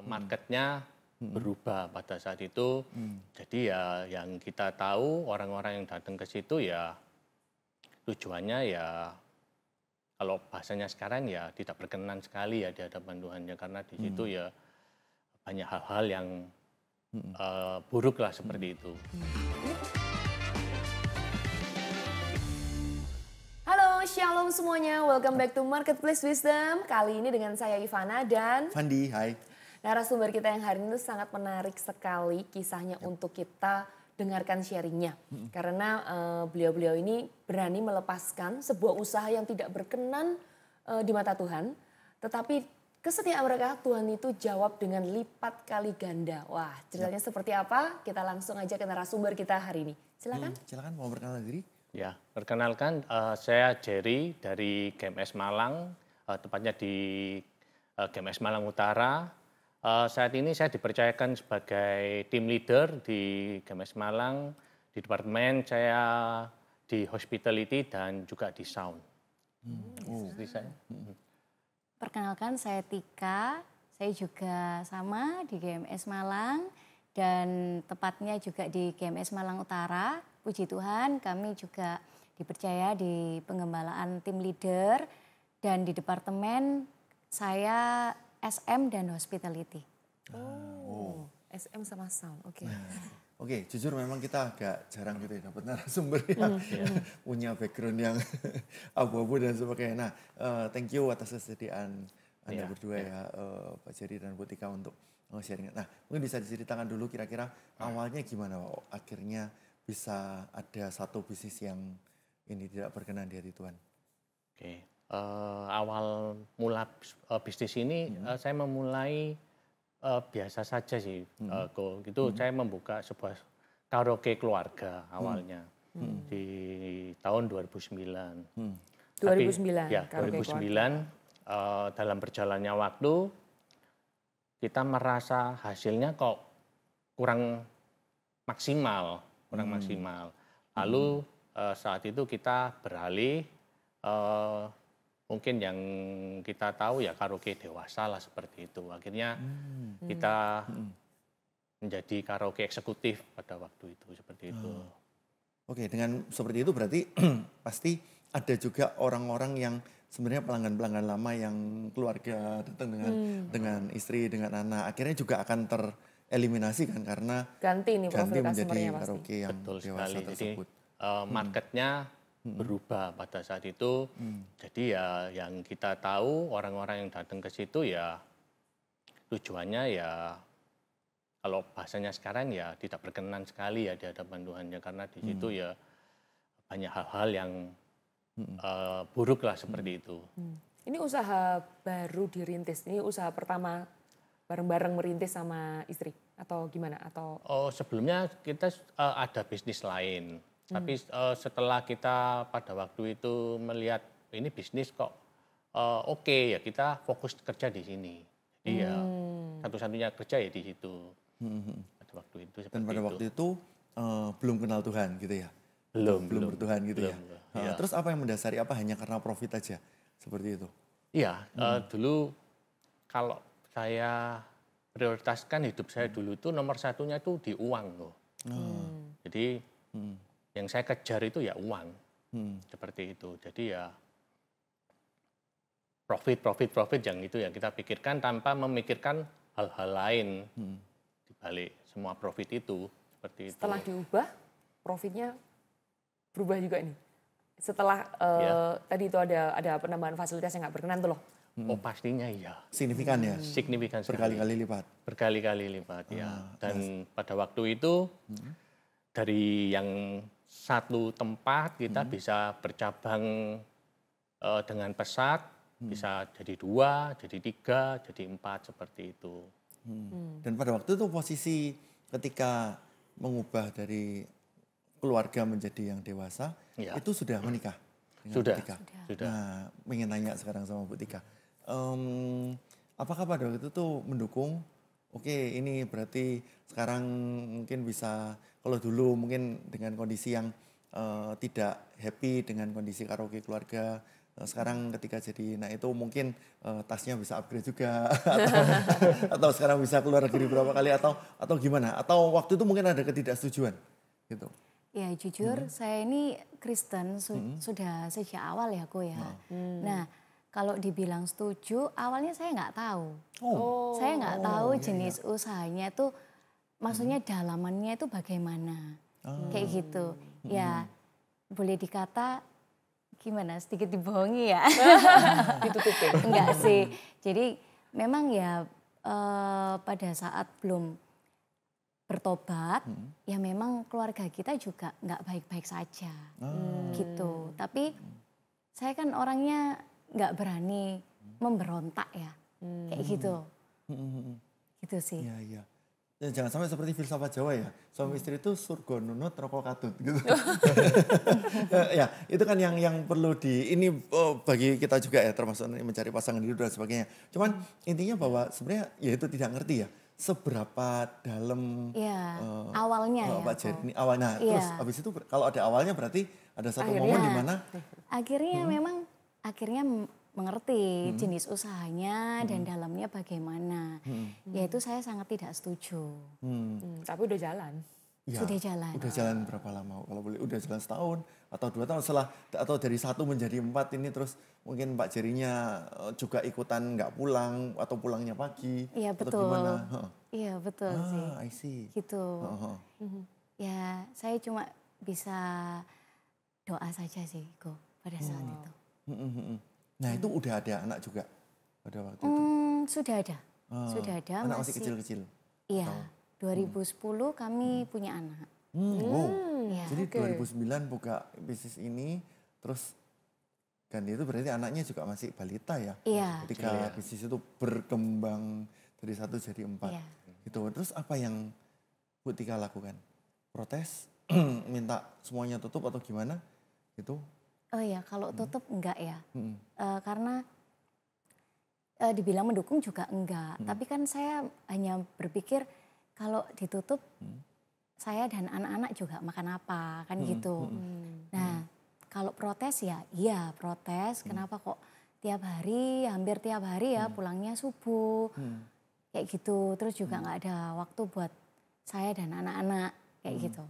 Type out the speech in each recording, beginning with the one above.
marketnya berubah pada saat itu. Jadi ya yang kita tahu orang-orang yang datang ke situ ya tujuannya ya kalau bahasanya sekarang ya tidak berkenan sekali ya di hadapan Tuhannya karena di situ ya banyak hal-hal yang buruk lah seperti itu. Halo, shalom semuanya. Welcome back to Marketplace Wisdom. Kali ini dengan saya Ivana dan Fandi, hai. narasumber kita yang hari ini sangat menarik sekali kisahnya untuk kita dengarkan sharingnya. Karena beliau-beliau ini berani melepaskan sebuah usaha yang tidak berkenan di mata Tuhan. Tetapi kesetiaan mereka Tuhan itu jawab dengan lipat kali ganda. Wah, ceritanya seperti apa? Kita langsung aja ke narasumber kita hari ini. Silakan. Silakan mau perkenalan diri. Ya, perkenalkan saya Jerry dari GMS Malang, tepatnya di GMS Malang Utara. Saat ini saya dipercayakan sebagai tim leader di GMS Malang, di departemen saya di hospitality dan juga di sound. Seperti saya. Perkenalkan saya Tika, saya juga sama di GMS Malang dan tepatnya juga di GMS Malang Utara. Puji Tuhan kami juga dipercaya di pengembalaan tim leader dan di departemen saya SM dan hospitality. Oh, SM sama sound, oke. Oke, jujur memang kita agak jarang gitu ya dapat narasumber yang punya background yang abu-abu dan sebagainya. Nah, thank you atas kesediaan Anda berdua ya, Pak Jerry dan Bu Tika untuk sharing. Nah, mungkin bisa diceritakan dulu kira-kira awalnya gimana Pak? Akhirnya bisa ada satu bisnis yang ini tidak berkenan di hati Tuhan. Oke. Awal mula bisnis ini saya memulai biasa saja sih, gitu. Saya membuka sebuah karaoke keluarga awalnya di tahun 2009. 2009. Ya, 2009 dalam berjalannya waktu kita merasa hasilnya kok kurang maksimal. Lalu saat itu kita beralih. Mungkin yang kita tahu ya karaoke dewasa lah seperti itu. Akhirnya kita menjadi karaoke eksekutif pada waktu itu seperti itu. Oke, dengan seperti itu berarti pasti ada juga orang-orang yang sebenarnya pelanggan-pelanggan lama yang keluarga datang dengan istri, dengan anak. Akhirnya juga akan tereliminasi kan karena Ganti menjadi pasti. karaoke yang Betul dewasa sekali. tersebut. Jadi marketnya berubah pada saat itu. Jadi ya yang kita tahu orang-orang yang datang ke situ ya tujuannya ya kalau bahasanya sekarang ya tidak berkenan sekali ya di hadapan Tuhannya karena di situ ya banyak hal-hal yang buruk lah seperti itu. Ini usaha baru dirintis, ini usaha pertama bareng-bareng merintis sama istri atau gimana? Atau Sebelumnya kita ada bisnis lain. Tapi setelah kita pada waktu itu melihat ini bisnis kok oke ya kita fokus kerja di sini. Jadi ya satu-satunya kerja ya di situ. Pada waktu itu seperti Dan pada itu. waktu itu belum kenal Tuhan gitu ya? Belum bertuhan gitu ya? Iya. Terus apa yang mendasari? Apa hanya karena profit aja? Seperti itu? Iya, dulu kalau saya prioritaskan hidup saya dulu itu nomor satunya itu di uang loh. Jadi yang saya kejar itu ya uang, seperti itu. Jadi ya profit yang itu yang kita pikirkan tanpa memikirkan hal-hal lain di balik semua profit itu, seperti itu. setelah diubah, profitnya berubah juga nih. Setelah tadi itu ada penambahan fasilitas yang nggak berkenan tuh loh. Oh pastinya iya. Signifikan ya? Signifikan sekali. Berkali-kali lipat? Berkali-kali lipat ya. Dan pada waktu itu dari yang satu tempat kita bisa bercabang dengan pesat, bisa jadi 2, jadi 3, jadi 4 seperti itu. Dan pada waktu itu posisi ketika mengubah dari keluarga menjadi yang dewasa, itu sudah menikah? Sudah. Nah, ingin tanya sekarang sama Bu Tika. Apakah pada waktu itu tuh mendukung, oke ini berarti sekarang mungkin bisa, kalau dulu mungkin dengan kondisi yang tidak happy dengan kondisi karaoke keluarga, sekarang ketika jadi nah itu mungkin tasnya bisa upgrade juga atau sekarang bisa keluar negeri berapa kali atau gimana? Atau waktu itu mungkin ada ketidaksetujuan gitu. Ya jujur saya ini Kristen sudah sejak awal ya Ko ya. Nah kalau dibilang setuju awalnya saya nggak tahu. Saya nggak tahu jenis usahanya itu maksudnya dalamannya itu bagaimana. Kayak gitu. Ya boleh dikata gimana sedikit dibohongi ya. Ditutupi. Enggak sih. Jadi memang ya pada saat belum bertobat ya memang keluarga kita juga nggak baik-baik saja gitu. Tapi saya kan orangnya nggak berani memberontak ya kayak gitu. Gitu sih. Iya, iya. Ya, jangan sampai seperti filsafat Jawa ya. Suami istri itu surga nunut rokok katut gitu. Ya, itu kan yang perlu ini bagi kita juga ya termasuk mencari pasangan hidup dan sebagainya. Cuman intinya bahwa sebenarnya ya itu tidak ngerti ya seberapa dalam awalnya ya. Pak Jerry ini awalnya. Terus habis itu kalau ada awalnya berarti ada satu momen di mana akhirnya memang mengerti jenis usahanya dan dalamnya bagaimana. Yaitu saya sangat tidak setuju. Tapi udah jalan. Ya, sudah jalan. Udah jalan berapa lama? Kalau boleh udah jalan setahun atau 2 tahun setelah atau dari 1 menjadi 4 ini terus mungkin Pak Jerinya juga ikutan nggak pulang atau pulangnya pagi. Iya betul. Atau gimana? Iya betul sih. I see. Gitu. Ya saya cuma bisa doa saja sih Ko pada saat itu. Nah itu udah ada anak juga pada waktu itu? Sudah ada. Sudah ada. Anak masih kecil-kecil? Iya. 2010 kami punya anak. Ya. Jadi 2009 buka bisnis ini, terus ganti itu berarti anaknya juga masih balita ya? Iya. Ketika bisnis itu berkembang dari 1 jadi 4. Iya. Gitu. Terus apa yang Bu Tika lakukan? Protes? Minta semuanya tutup atau gimana? Gitu? Oh ya, kalau tutup enggak ya. Karena dibilang mendukung juga enggak. Tapi kan saya hanya berpikir kalau ditutup saya dan anak-anak juga makan apa kan gitu. Nah kalau protes ya iya protes. Kenapa kok hampir tiap hari ya pulangnya subuh. Kayak gitu. Terus juga nggak ada waktu buat saya dan anak-anak kayak gitu.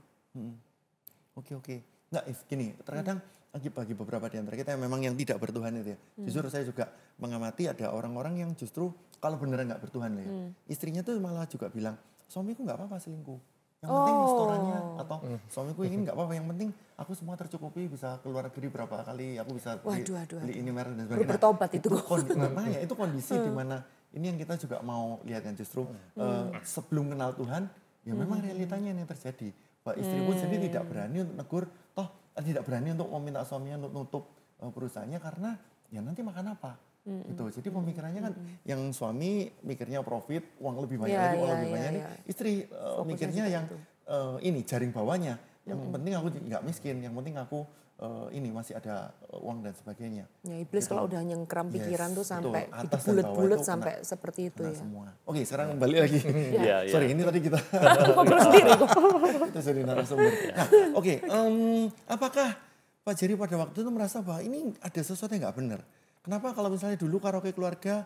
Oke. Nggak, gini, terkadang bagi beberapa di antara kita yang memang yang tidak bertuhan itu ya. Jujur saya juga mengamati ada orang-orang yang justru kalau beneran nggak bertuhan ya. Istrinya tuh malah juga bilang, suamiku nggak apa-apa selingkuh. Yang penting restorannya atau suamiku ingin nggak apa-apa. Yang penting aku semua tercukupi bisa keluar negeri berapa kali. Aku bisa beli ini merek dan sebagainya. Bertobat itu. Makanya itu kondisi di mana ini yang kita juga mau lihat kan justru sebelum kenal Tuhan ya memang realitanya yang terjadi. Pak istri pun sendiri tidak berani untuk negur, tidak berani untuk meminta suaminya untuk nutup perusahaannya karena ya nanti makan apa. Gitu. Jadi pemikirannya kan yang suami mikirnya profit, uang lebih banyak lagi, uang lebih banyak nih. Istri mikirnya yang ini jaring bawahnya. Yang penting aku nggak miskin, yang penting aku ini masih ada uang dan sebagainya. Ya iblis gitu. Kalau udah nyengkram pikiran tuh sampai bulat-bulat sampai seperti itu ya. Semua. Oke, sekarang balik lagi. Sorry, ini tadi kita ngobrol sendiri kok. Kita jadi narasumber. Nah, oke, apakah Pak Jerry pada waktu itu merasa bahwa ini ada sesuatu yang nggak benar? Kenapa kalau misalnya dulu karaoke keluarga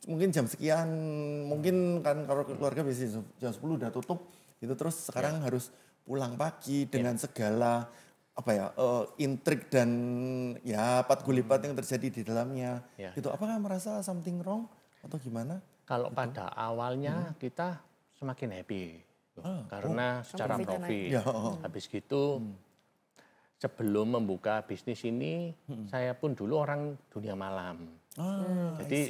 mungkin jam sekian, mungkin kan karaoke keluarga biasanya jam 10 udah tutup, gitu terus sekarang harus pulang pagi dengan segala intrik dan ya pat gulipat yang terjadi di dalamnya. Gitu. Apakah merasa something wrong atau gimana? Kalau pada awalnya kita semakin happy karena secara profit. Habis gitu sebelum membuka bisnis ini saya pun dulu orang dunia malam. Jadi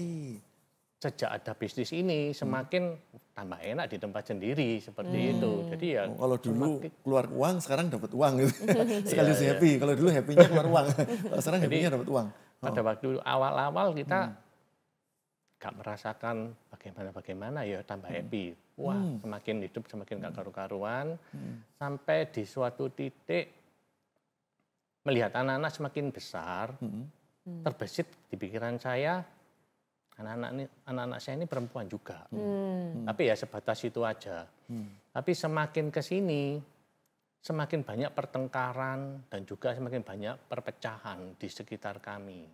sejak ada bisnis ini semakin tambah enak di tempat sendiri seperti itu. Jadi ya kalau dulu keluar uang sekarang dapat uang gitu. Sekaligus happy. Kalau dulu happy-nya keluar uang. Sekarang happy-nya dapat uang. Pada waktu awal-awal kita gak merasakan bagaimana ya tambah happy. Wah, semakin hidup semakin gak karu-karuan. Sampai di suatu titik melihat anak-anak semakin besar, terbesit di pikiran saya, anak-anak saya ini perempuan juga. Tapi ya sebatas itu aja. Tapi semakin ke sini, semakin banyak pertengkaran dan juga semakin banyak perpecahan di sekitar kami.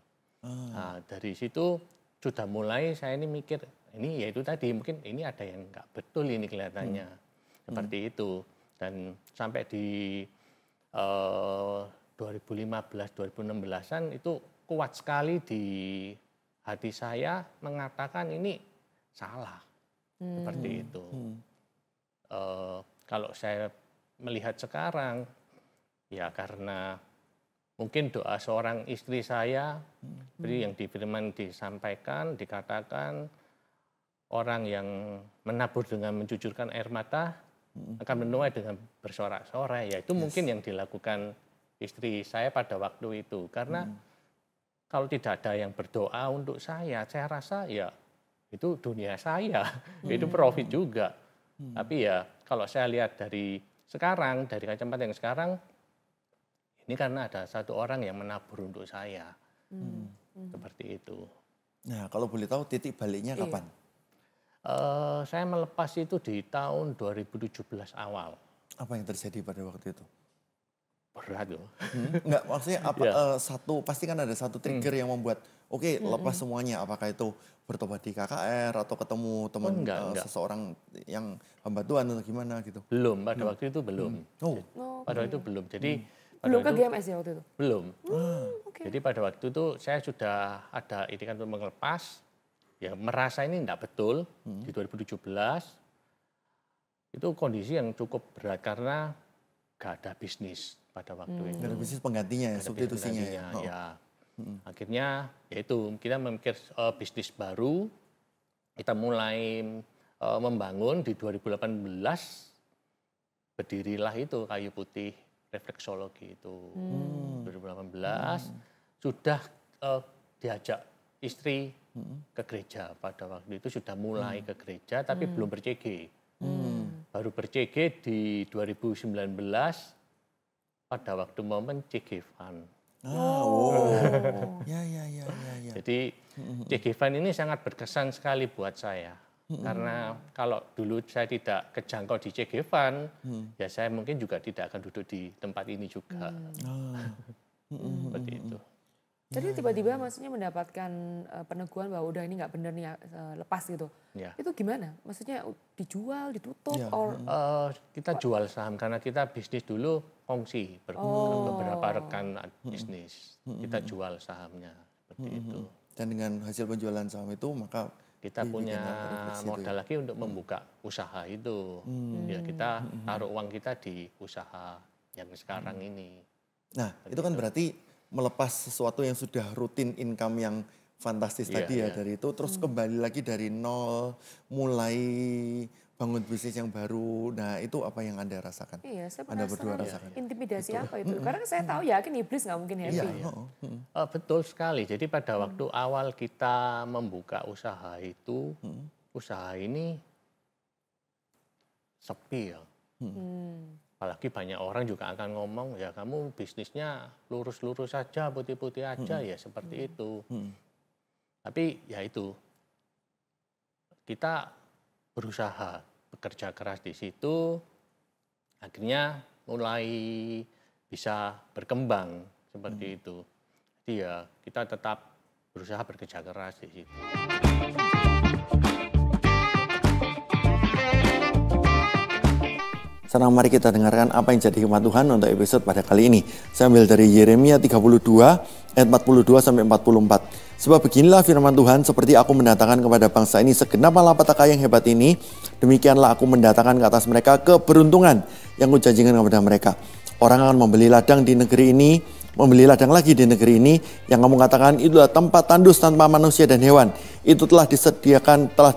Nah, dari situ sudah mulai saya ini mikir, ini ya itu tadi mungkin ini ada yang nggak betul ini kelihatannya. Seperti itu. Dan sampai di 2015-2016an itu kuat sekali di hati saya mengatakan ini salah. Seperti itu. Kalau saya melihat sekarang, ya karena mungkin doa seorang istri saya, seperti yang di firman disampaikan, dikatakan, orang yang menabur dengan mencucurkan air mata akan menuai dengan bersorak-sorai. Ya itu mungkin yang dilakukan istri saya pada waktu itu. Karena kalau tidak ada yang berdoa untuk saya rasa ya itu dunia saya, itu profit juga. Tapi ya kalau saya lihat dari sekarang, dari kacamata yang sekarang, ini karena ada satu orang yang menabur untuk saya. Seperti itu. Nah, kalau boleh tahu titik baliknya kapan? Saya melepas itu di tahun 2017 awal. Apa yang terjadi pada waktu itu? Berat loh. Enggak, maksudnya apa pasti kan ada satu trigger yang membuat lepas semuanya. Apakah itu bertobat di KKR atau ketemu teman seseorang yang hamba Tuhan atau gimana gitu? Belum, pada waktu itu belum. Pada waktu itu belum. Jadi belum ke GMS ya waktu itu? Belum. Jadi pada waktu itu saya sudah ada itikan untuk melepas. Ya merasa ini tidak betul di 2017. Itu kondisi yang cukup berat karena gak ada bisnis pada waktu itu. Gak ada bisnis penggantinya ya, substitusinya ya. Ya. Akhirnya yaitu kita memikir bisnis baru. Kita mulai membangun di 2018. Berdirilah itu Kayu Putih Refleksologi itu. 2018 sudah diajak istri ke gereja pada waktu itu, sudah mulai ke gereja tapi belum ber-CG. Baru ber-CG di 2019 pada waktu momen CG Fund. Ya. Jadi CG Fund ini sangat berkesan sekali buat saya. Karena kalau dulu saya tidak kejangkau di CG Fund, ya saya mungkin juga tidak akan duduk di tempat ini juga. Seperti itu. Jadi tiba-tiba maksudnya mendapatkan peneguhan bahwa udah ini nggak benar nih lepas gitu. Ya. Itu gimana? Maksudnya dijual, ditutup? Kita jual saham karena kita bisnis dulu kongsi beberapa rekan bisnis. Kita jual sahamnya seperti itu. Dan dengan hasil penjualan saham itu maka kita punya modal lagi untuk membuka usaha itu. Ya kita taruh uang kita di usaha yang sekarang ini. Nah, itu kan berarti melepas sesuatu yang sudah rutin income yang fantastis tadi ya dari itu, terus kembali lagi dari nol, mulai bangun bisnis yang baru. Nah, itu apa yang Anda rasakan? Iya, saya Anda berdua rasakan. Intimidasi apa itu? Karena saya tahu yakin iblis nggak mungkin happy. Betul sekali. Jadi pada waktu awal kita membuka usaha itu, usaha ini sepi ya. Apalagi banyak orang juga akan ngomong, ya kamu bisnisnya lurus-lurus saja, putih-putih aja, ya seperti itu. Tapi ya itu, kita berusaha, bekerja keras di situ, akhirnya mulai bisa berkembang seperti itu. Jadi ya kita tetap berusaha bekerja keras di situ. Sekarang mari kita dengarkan apa yang jadi hikmat Tuhan untuk episode pada kali ini. Saya ambil dari Yeremia 32 ayat 42 sampai 44. Sebab beginilah firman Tuhan, seperti aku mendatangkan kepada bangsa ini segenap malapetaka yang hebat ini, demikianlah aku mendatangkan ke atas mereka keberuntungan yang kujanjikan kepada mereka. Orang akan membeli ladang di negeri ini, membeli ladang lagi di negeri ini, yang kamu katakan itulah tempat tandus tanpa manusia dan hewan. Itu telah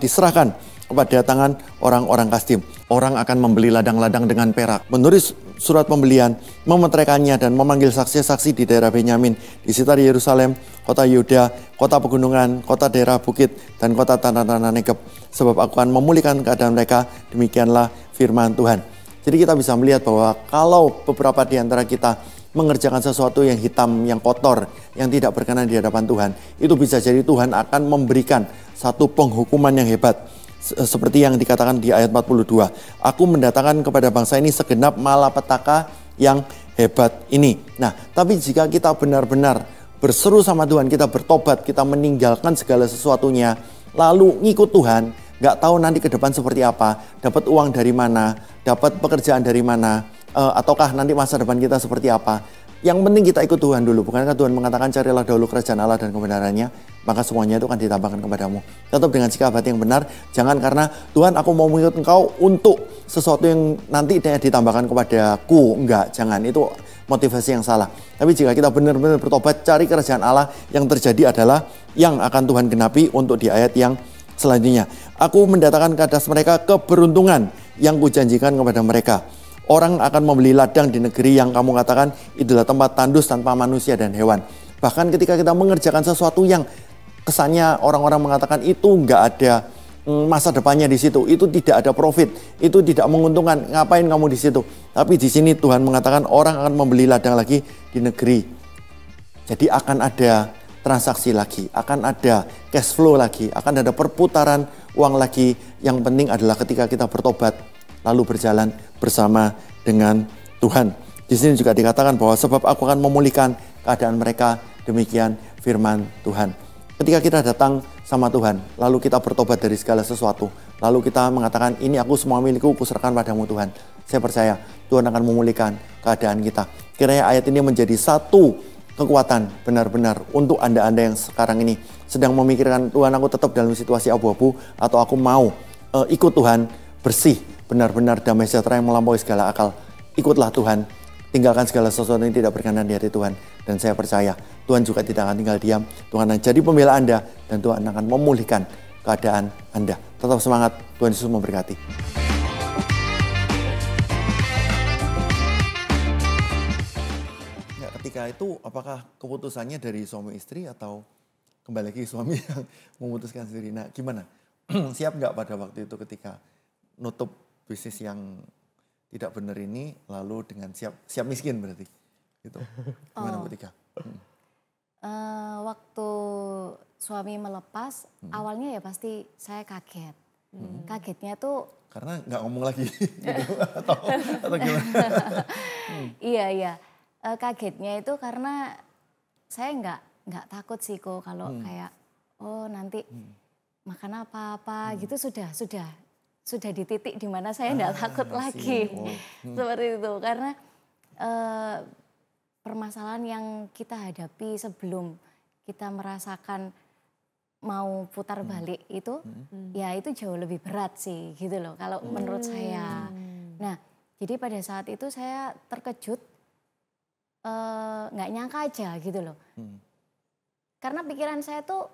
diserahkan kepada tangan orang-orang Kasdim. Orang akan membeli ladang-ladang dengan perak, menulis surat pembelian, memeteraikannya dan memanggil saksi-saksi di daerah Benyamin, di sekitar Yerusalem, kota Yehuda, kota pegunungan, kota daerah bukit, dan kota tanah-tanah Negeb. Sebab aku akan memulihkan keadaan mereka, demikianlah firman Tuhan. Jadi kita bisa melihat bahwa kalau beberapa di antara kita mengerjakan sesuatu yang hitam, yang kotor, yang tidak berkenan di hadapan Tuhan, itu bisa jadi Tuhan akan memberikan satu penghukuman yang hebat. Seperti yang dikatakan di ayat 42. Aku mendatangkan kepada bangsa ini segenap malapetaka yang hebat ini. Nah, tapi jika kita benar-benar berseru sama Tuhan, kita bertobat, kita meninggalkan segala sesuatunya, lalu ngikut Tuhan, nggak tahu nanti ke depan seperti apa, dapat uang dari mana, dapat pekerjaan dari mana, ataukah nanti masa depan kita seperti apa. Yang penting kita ikut Tuhan dulu. Bukankah Tuhan mengatakan carilah dahulu kerajaan Allah dan kebenarannya, maka semuanya itu akan ditambahkan kepadamu. Tetap dengan sikap hati yang benar. Jangan karena Tuhan aku mau mengikut engkau untuk sesuatu yang nanti ditambahkan kepadaku. Enggak, jangan. Itu motivasi yang salah. Tapi jika kita benar-benar bertobat, cari kerajaan Allah, yang terjadi adalah yang akan Tuhan genapi untuk di ayat yang selanjutnya. Aku mendatangkan ke atas mereka keberuntungan yang kujanjikan kepada mereka. Orang akan membeli ladang di negeri yang kamu katakan itulah tempat tandus tanpa manusia dan hewan. Bahkan ketika kita mengerjakan sesuatu yang kesannya orang-orang mengatakan itu nggak ada masa depannya di situ, itu tidak ada profit, itu tidak menguntungkan, ngapain kamu di situ? Tapi di sini Tuhan mengatakan orang akan membeli ladang lagi di negeri. Jadi akan ada transaksi lagi, akan ada cash flow lagi, akan ada perputaran uang lagi. Yang penting adalah ketika kita bertobat, lalu berjalan bersama dengan Tuhan. Di sini juga dikatakan bahwa sebab aku akan memulihkan keadaan mereka, demikian firman Tuhan. Ketika kita datang sama Tuhan, lalu kita bertobat dari segala sesuatu, lalu kita mengatakan ini aku semua milikku, kuserahkan padamu Tuhan. Saya percaya Tuhan akan memulihkan keadaan kita. Kiranya ayat ini menjadi satu kekuatan benar-benar untuk Anda-Anda yang sekarang ini sedang memikirkan Tuhan aku tetap dalam situasi abu-abu atau aku mau ikut Tuhan bersih, benar-benar damai sejahtera yang melampaui segala akal. Ikutlah Tuhan, tinggalkan segala sesuatu yang tidak berkenan di hati Tuhan. Dan saya percaya Tuhan juga tidak akan tinggal diam. Tuhan akan jadi pembela Anda dan Tuhan akan memulihkan keadaan Anda. Tetap semangat, Tuhan Yesus memberkati. Ya, ketika itu apakah keputusannya dari suami istri atau kembali lagi suami yang memutuskan sendiri? Nah gimana? Siap nggak pada waktu itu ketika nutup bisnis yang tidak benar ini, lalu dengan siap miskin berarti gitu. Gimana Bu Tika? Waktu suami melepas, awalnya ya pasti saya kaget. Kagetnya tuh karena nggak ngomong lagi gitu, atau gimana? Iya. Kagetnya itu karena saya nggak takut sih kok kalau kayak nanti makan apa-apa gitu sudah di titik di mana saya nggak takut lagi. Seperti itu. Karena permasalahan yang kita hadapi sebelum kita merasakan mau putar balik itu, ya itu jauh lebih berat sih gitu loh kalau menurut saya. Nah, jadi pada saat itu saya terkejut, nggak nyangka aja gitu loh. Karena pikiran saya tuh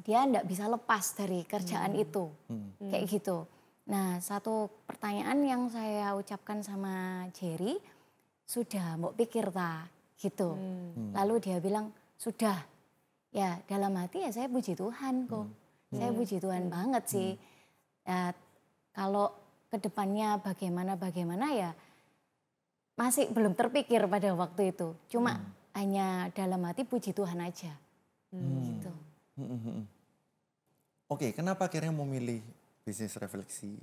dia nggak bisa lepas dari kerjaan itu, kayak gitu. Nah, satu pertanyaan yang saya ucapkan sama Jerry, sudah mau pikir ta gitu. Lalu dia bilang sudah. Ya dalam hati ya saya puji Tuhan kok. Saya puji Tuhan banget sih. Ya, kalau kedepannya bagaimana ya masih belum terpikir pada waktu itu. Cuma hanya dalam hati puji Tuhan aja. Gitu. Oke, kenapa akhirnya memilih bisnis refleksi?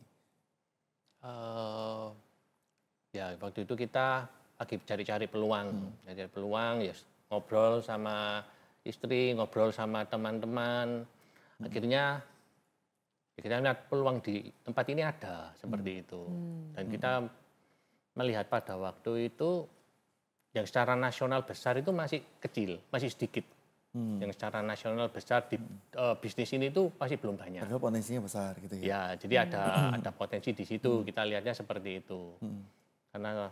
Ya waktu itu kita lagi cari-cari peluang, cari peluang, ya ngobrol sama istri, ngobrol sama teman-teman. Akhirnya ya kita lihat peluang di tempat ini ada seperti itu. Dan kita melihat pada waktu itu yang secara nasional besar itu masih kecil, masih sedikit. Yang secara nasional besar di bisnis ini tuh masih belum banyak. Padahal potensinya besar gitu ya. Ya, jadi ada potensi di situ. Kita lihatnya seperti itu. Karena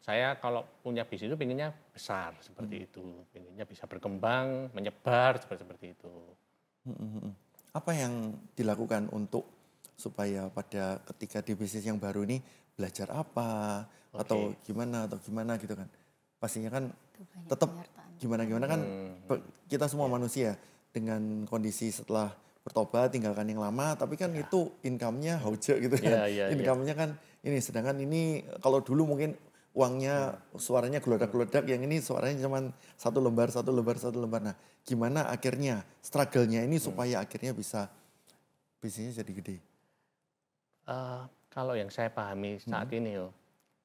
saya kalau punya bisnis itu pinginnya besar seperti itu. Pinginnya bisa berkembang, menyebar seperti itu. Apa yang dilakukan untuk supaya pada ketika di bisnis yang baru ini belajar apa atau gimana gitu kan? Pastinya kan tetap gimana kan kita semua manusia dengan kondisi setelah bertobat tinggalkan yang lama, tapi kan itu income-nya hauja gitu kan. Income-nya kan ini, sedangkan ini kalau dulu mungkin uangnya suaranya gelodak-gelodak, yang ini suaranya cuma satu lembar. Nah, gimana akhirnya struggle-nya ini supaya akhirnya bisa bisnisnya jadi gede? Kalau yang saya pahami saat ini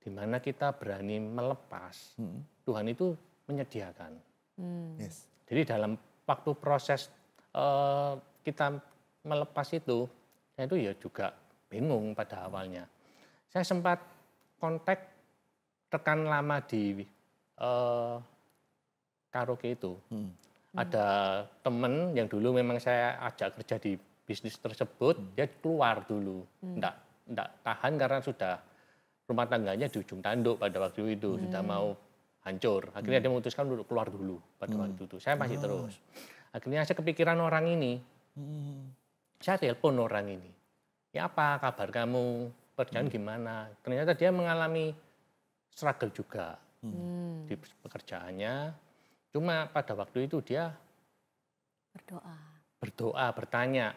di mana kita berani melepas, Tuhan itu menyediakan. Yes. Jadi dalam waktu proses kita melepas itu, saya itu ya juga bingung pada awalnya. Saya sempat kontak rekan lama di karaoke itu. Ada temen yang dulu memang saya ajak kerja di bisnis tersebut, dia keluar dulu. Nggak tahan karena sudah rumah tangganya di ujung tanduk pada waktu itu, sudah mau hancur. Akhirnya dia memutuskan untuk keluar dulu pada waktu itu. Saya masih terus. Akhirnya saya kepikiran orang ini. Saya telepon orang ini. Ya apa kabar kamu? Pekerjaan gimana? Ternyata dia mengalami struggle juga di pekerjaannya. Cuma pada waktu itu dia berdoa, bertanya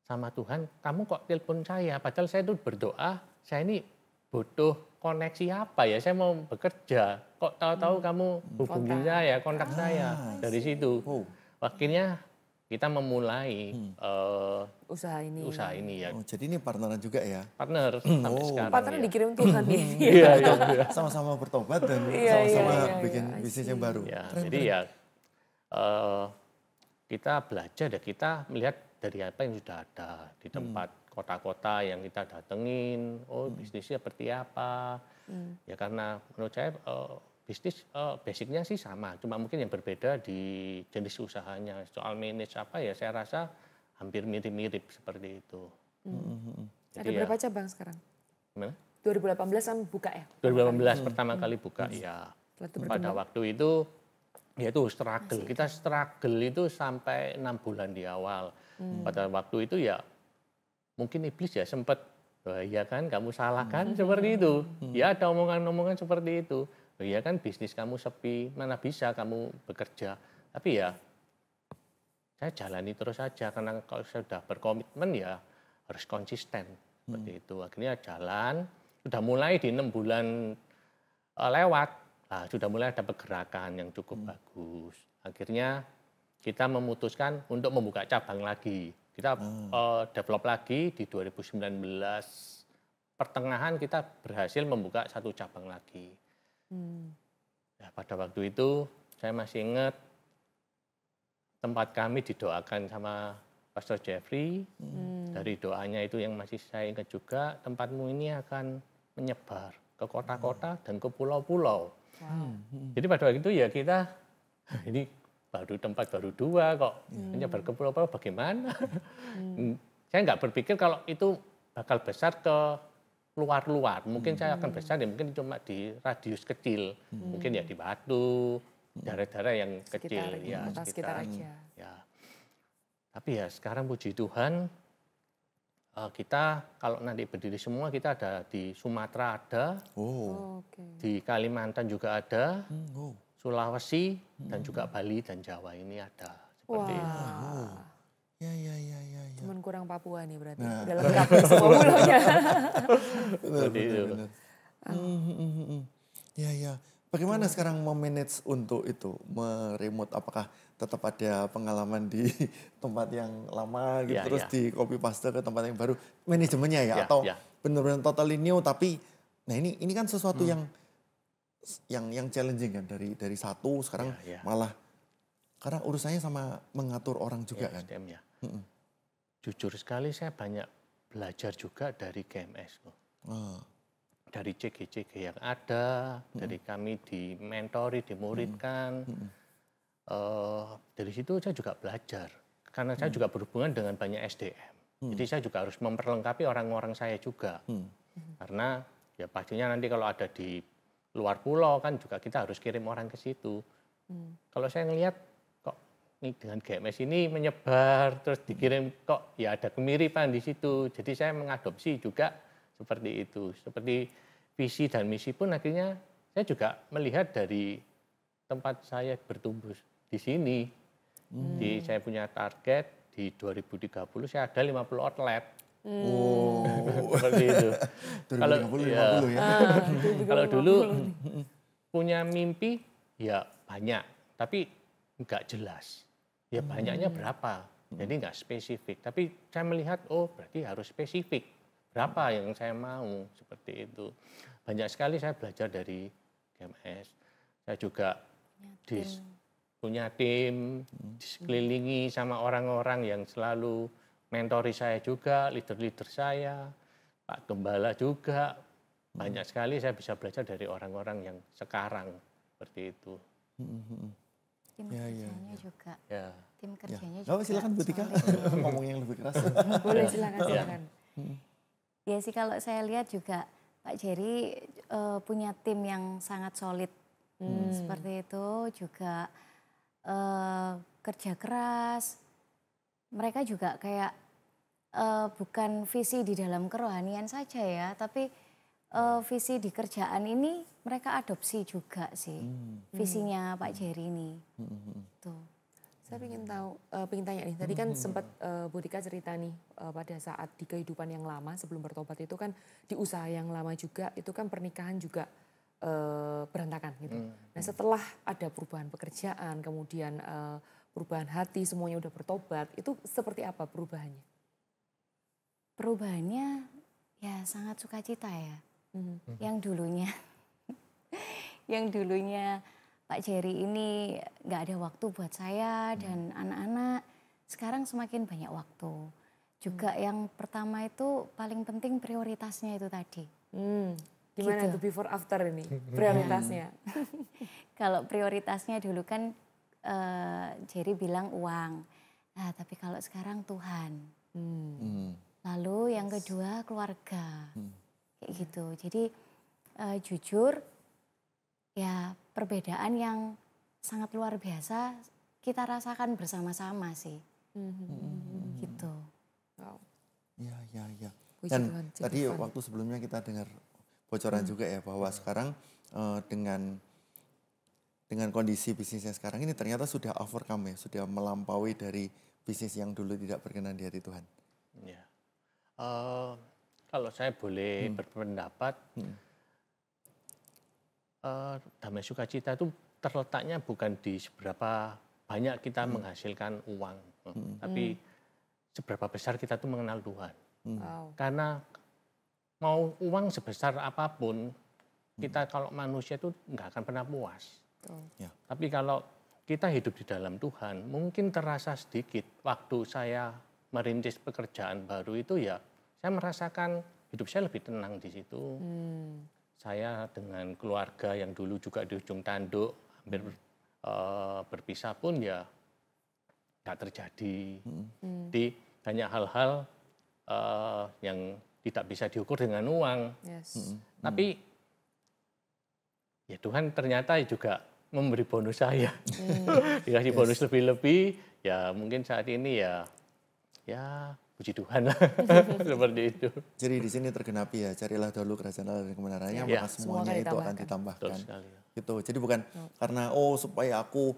sama Tuhan, kamu kok telepon saya? Padahal saya itu berdoa, saya ini butuh koneksi apa ya? Saya mau bekerja. Kok tahu-tahu kamu hubungi saya, kontak saya dari situ. Akhirnya kita memulai usaha ini ya. Oh, jadi ini partneran juga ya? Partner sampai sekarang. Partner ya. dikirim Tuhan nih. Iya. Sama-sama bertobat dan sama-sama bikin bisnis yang baru. Ya, jadi ya kita belajar dan kita melihat dari apa yang sudah ada di tempat kota-kota yang kita datengin. Oh, bisnisnya seperti apa? Ya karena menurut saya bisnis basicnya sih sama, cuma mungkin yang berbeda di jenis usahanya. Soal manage apa ya saya rasa hampir mirip-mirip seperti itu. Ada berapa cabang sekarang? Gimana? 2018 kan buka ya? 2018 pertama kali buka ya. Pada waktu itu ya itu struggle. Kita struggle itu sampai 6 bulan di awal. Pada waktu itu ya mungkin iblis ya sempat, ya kan kamu salah kan seperti itu. Ya ada omongan-omongan seperti itu. Ya kan bisnis kamu sepi, mana bisa kamu bekerja. Tapi ya saya jalani terus saja karena kalau saya sudah berkomitmen ya harus konsisten seperti itu. Akhirnya jalan, sudah mulai di 6 bulan lewat, nah, sudah mulai ada pergerakan yang cukup bagus. Akhirnya kita memutuskan untuk membuka cabang lagi. Kita develop lagi di 2019 pertengahan kita berhasil membuka 1 cabang lagi. Ya, pada waktu itu saya masih ingat tempat kami didoakan sama Pastor Jeffrey. Dari doanya itu yang masih saya ingat juga, tempatmu ini akan menyebar ke kota-kota dan ke pulau-pulau. Jadi pada waktu itu ya kita, ini baru tempat baru 2 kok, menyebar ke pulau-pulau bagaimana? Saya nggak berpikir kalau itu bakal besar ke luar-luar. Mungkin saya akan besar ya mungkin cuma di radius kecil. Mungkin ya di Batu, daerah-daerah yang kecil. Ya, sekitar aja. Ya. Tapi ya sekarang puji Tuhan, kita kalau nanti berdiri semua kita ada di Sumatera ada, di Kalimantan juga ada, Sulawesi dan juga Bali dan Jawa ini ada. Seperti itu. Ya. Cuman kurang Papua nih berarti. Udah lengkap semua pulaunya. Seperti itu. Ya. Bagaimana sekarang memanage untuk itu, meremote? Apakah tetap ada pengalaman di tempat yang lama gitu, terus di copy paste ke tempat yang baru? Manajemennya ya, atau benar-benar totally new? Tapi, nah ini kan sesuatu yang challenging kan dari satu sekarang malah karena urusannya sama mengatur orang juga kan. Jujur sekali saya banyak belajar juga dari GMS. Dari CG-CG yang ada, dari kami dimentori, dimuridkan. Dari situ saya juga belajar. Karena saya juga berhubungan dengan banyak SDM. Jadi saya juga harus memperlengkapi orang-orang saya juga. Karena ya pastinya nanti kalau ada di luar pulau kan juga kita harus kirim orang ke situ. Kalau saya ngelihat kok ini dengan GMS ini menyebar terus dikirim kok ya ada kemiripan di situ. Jadi saya mengadopsi juga seperti itu. Seperti visi dan misi pun akhirnya saya juga melihat dari tempat saya bertumbuh di sini. Di saya punya target di 2030 saya ada 50 outlet. Seperti itu. Kalau 2050 ya. Kalau dulu punya mimpi ya banyak, tapi nggak jelas. Ya banyaknya berapa? Jadi nggak spesifik. Tapi saya melihat oh berarti harus spesifik. Berapa yang saya mau seperti itu. Banyak sekali saya belajar dari GMS. Saya juga punya tim, dikelilingi sama orang-orang yang selalu mentori saya juga, leader-leader saya, Pak Gembala juga. Banyak sekali saya bisa belajar dari orang-orang yang sekarang seperti itu. Tim kerjanya juga. Ya. Tim kerjanya Oh, juga. silakan Bu Tika ngomong yang lebih keras. Boleh silakan. Ya sih kalau saya lihat juga Pak Jerry punya tim yang sangat solid. Seperti itu juga kerja keras. Mereka juga kayak bukan visi di dalam kerohanian saja ya, tapi visi di kerjaan ini mereka adopsi juga sih visinya Pak Jerry ini. Tuh. Saya ingin tahu, ingin tanya nih. Tadi kan sempat Bu Tika cerita nih pada saat di kehidupan yang lama sebelum bertobat itu kan di usaha yang lama juga itu kan pernikahan juga berantakan gitu. Nah setelah ada perubahan pekerjaan, kemudian perubahan hati, semuanya udah bertobat, itu seperti apa perubahannya? Perubahannya ya sangat sukacita ya. Yang dulunya Pak Jerry ini nggak ada waktu buat saya dan anak-anak, sekarang semakin banyak waktu. Juga yang pertama itu paling penting prioritasnya itu tadi. Gimana Gitu. tuh before after ini prioritasnya? Kalau prioritasnya dulu kan Jerry bilang uang, nah tapi kalau sekarang Tuhan. Lalu yang kedua keluarga, kayak gitu. Jadi jujur ya perbedaan yang sangat luar biasa kita rasakan bersama-sama sih. Gitu. Wow. Ya. Puji Dan Tuhan, tadi Tuhan. waktu sebelumnya kita dengar bocoran juga ya bahwa sekarang dengan kondisi bisnisnya sekarang ini ternyata sudah overcome ya, sudah melampaui dari bisnis yang dulu tidak berkenan di hati Tuhan. Ya. Kalau saya boleh berpendapat, damai sukacita itu terletaknya bukan di seberapa banyak kita menghasilkan uang, tapi seberapa besar kita tuh mengenal Tuhan. Wow. Karena mau uang sebesar apapun, kita kalau manusia itu nggak akan pernah puas. Ya. Tapi kalau kita hidup di dalam Tuhan, mungkin terasa sedikit. Waktu saya merintis pekerjaan baru itu ya, saya merasakan hidup saya lebih tenang di situ. Saya dengan keluarga yang dulu juga di ujung tanduk, hampir berpisah pun ya nggak terjadi. Di banyak hal-hal yang tidak bisa diukur dengan uang. Yes. Tapi ya Tuhan ternyata juga memberi bonus saya. Dikasih bonus lebih-lebih, ya mungkin saat ini ya puji Tuhan lah. Seperti itu. Jadi di sini tergenapi ya, carilah dahulu kerajaan Allah dan kebenarannya, Ya. maka semuanya itu akan ditambahkan. Betul sekali. Gitu. Jadi bukan karena supaya aku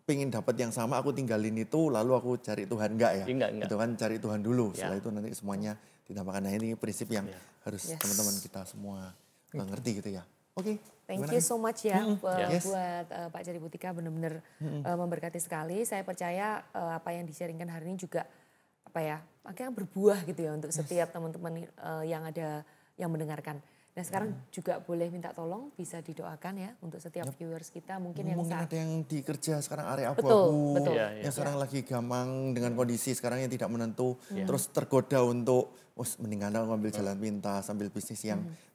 pengen dapat yang sama, aku tinggalin itu lalu aku cari Tuhan, enggak ya? Enggak. Itu kan cari Tuhan dulu, Ya. setelah itu nanti semuanya ditambahkan. Nah ini prinsip yang harus Yes. teman-teman kita semua ngerti gitu ya. Oke. Thank gimana you nih? so much ya Yes. buat Pak Jerry Butika, benar-benar memberkati sekali. Saya percaya apa yang di-sharingkan hari ini juga akhirnya berbuah gitu ya untuk setiap teman-teman yang ada yang mendengarkan. Nah sekarang juga boleh minta tolong bisa didoakan ya untuk setiap viewers kita mungkin yang Mungkin saat ada yang di kerja sekarang area Betul, abu-abu, betul. Iya, yang sekarang lagi gamang dengan kondisi sekarang yang tidak menentu, terus tergoda untuk mendingan aku ambil jalan pintas, ambil bisnis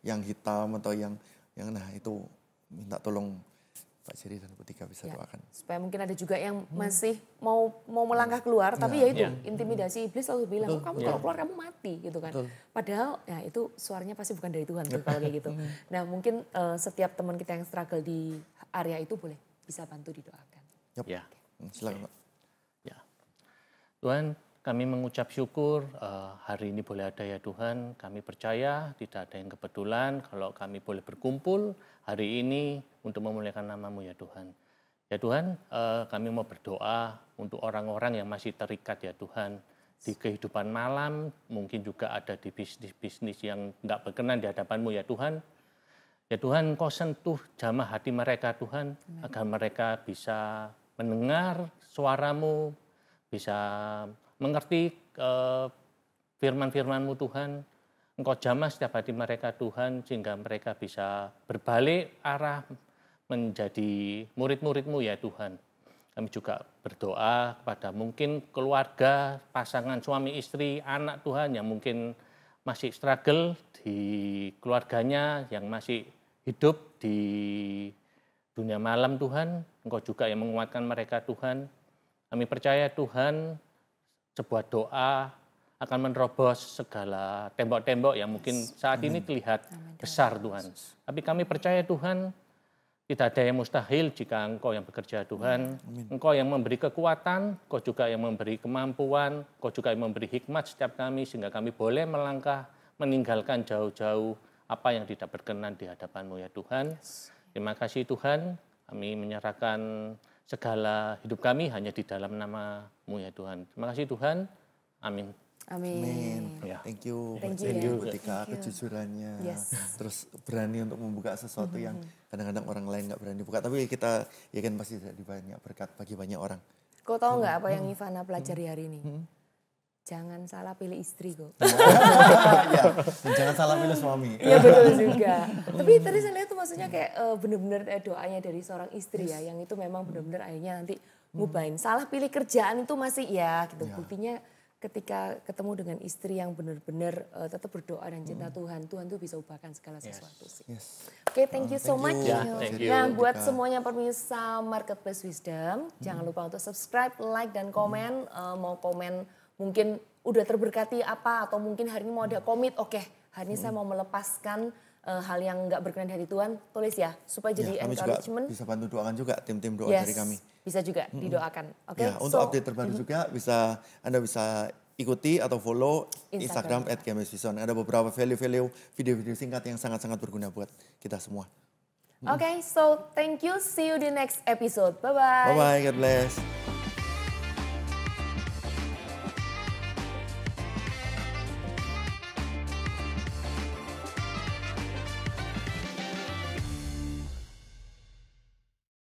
yang hitam atau yang nah itu minta tolong Pak Jerry dan Butika bisa Ya, doakan. supaya mungkin ada juga yang masih mau melangkah keluar, tapi ya itu intimidasi iblis lalu bilang, kamu kalau keluar kamu mati gitu kan. Padahal ya itu suaranya pasti bukan dari Tuhan tuh, kalau kayak gitu. Nah mungkin setiap teman kita yang struggle di area itu boleh bisa bantu didoakan. Ya. Silakan Pak. Ya. Tuhan, kami mengucap syukur hari ini boleh ada ya Tuhan. Kami percaya tidak ada yang kebetulan kalau kami boleh berkumpul hari ini untuk memuliakan nama-Mu ya Tuhan. Ya Tuhan, kami mau berdoa untuk orang-orang yang masih terikat ya Tuhan. Di kehidupan malam, mungkin juga ada di bisnis-bisnis yang enggak berkenan di hadapan-Mu ya Tuhan. Ya Tuhan, Kau sentuh jamah hati mereka Tuhan, agar mereka bisa mendengar suara-Mu, bisa mengerti firman-firman-Mu Tuhan. Engkau jamah setiap hati mereka Tuhan, sehingga mereka bisa berbalik arah, menjadi murid-murid-Mu ya Tuhan. Kami juga berdoa kepada mungkin keluarga, pasangan suami istri, anak Tuhan yang mungkin masih struggle di keluarganya, yang masih hidup di dunia malam Tuhan. Engkau juga yang menguatkan mereka Tuhan. Kami percaya Tuhan sebuah doa akan menerobos segala tembok-tembok yang mungkin saat ini terlihat besar Tuhan. Tapi kami percaya Tuhan, tidak ada yang mustahil jika Engkau yang bekerja Tuhan. Engkau yang memberi kekuatan, Engkau juga yang memberi kemampuan, Engkau juga yang memberi hikmat setiap kami sehingga kami boleh melangkah meninggalkan jauh-jauh apa yang tidak berkenan di hadapan-Mu ya Tuhan. Terima kasih Tuhan, kami menyerahkan segala hidup kami hanya di dalam nama-Mu ya Tuhan. Terima kasih Tuhan, amin. Amin. Ya. Thank you you. Tika, kejujurannya. Yes. Terus berani untuk membuka sesuatu yang kadang-kadang orang lain nggak berani buka. Tapi kita yakin pasti jadi banyak berkat bagi banyak orang. Kau tahu nggak apa yang Ivana pelajari hari ini? Jangan salah pilih istri kok. Ya, dan jangan salah pilih suami. Iya betul juga. Tapi tadi saya lihat tuh maksudnya kayak bener-bener doanya dari seorang istri ya, yang itu memang bener-bener akhirnya nanti ngubahin. Salah pilih kerjaan itu masih ya gitu. Buktinya ketika ketemu dengan istri yang benar-benar tetap berdoa dan cinta Tuhan, Tuhan tuh bisa ubahkan segala sesuatu sih. Oke, thank you so much. Thank you. Nah, buat semuanya pemirsa Marketplace Wisdom, jangan lupa untuk subscribe, like, dan komen. Mau komen mungkin udah terberkati apa, atau mungkin hari ini mau ada komit, oke, hari ini saya mau melepaskan hal yang nggak berkenan dari Tuhan, tulis ya, supaya jadi kami encouragement. juga bisa bantu doakan juga tim-tim doa dari kami. Bisa juga didoakan. Oke. Ya, untuk update terbaru juga Anda bisa ikuti atau follow Instagram @GMSVision. Ada beberapa value-value video-video singkat yang sangat-sangat berguna buat kita semua. Oke, so thank you. See you di next episode. Bye-bye. Bye-bye, God bless.